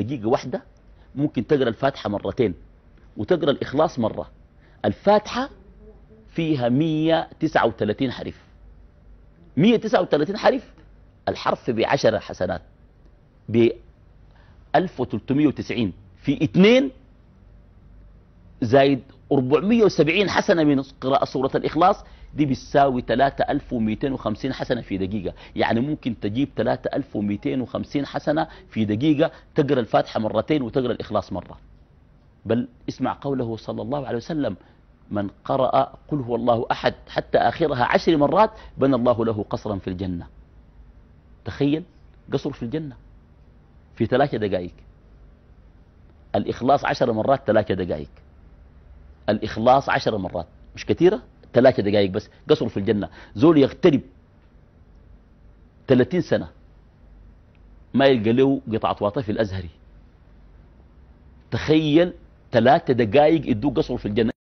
دقيقة واحدة ممكن تقرأ الفاتحة مرتين وتقرأ الإخلاص مرة. الفاتحة فيها 139 حرف، 139 حرف، الحرف ب10 حسنات، ب 1390 في 2 زايد 470 حسنة من قراءة سورة الإخلاص، دي بتساوي 3250 حسنة في دقيقة. يعني ممكن تجيب 3250 حسنة في دقيقة، تقرأ الفاتحة مرتين وتقرأ الإخلاص مرة. بل اسمع قوله صلى الله عليه وسلم: من قرأ قل هو الله أحد حتى آخرها 10 مرات بنى الله له قصرا في الجنة. تخيل قصر في الجنة في 3 دقائق. الإخلاص 10 مرات 3 دقائق، الإخلاص 10 مرات مش كثيرة، 3 دقائق بس قصر في الجنة. زول يغترب 30 سنة ما يلقى له قطعة واطة في الأزهري. تخيل 3 دقائق يدوه قصر في الجنة.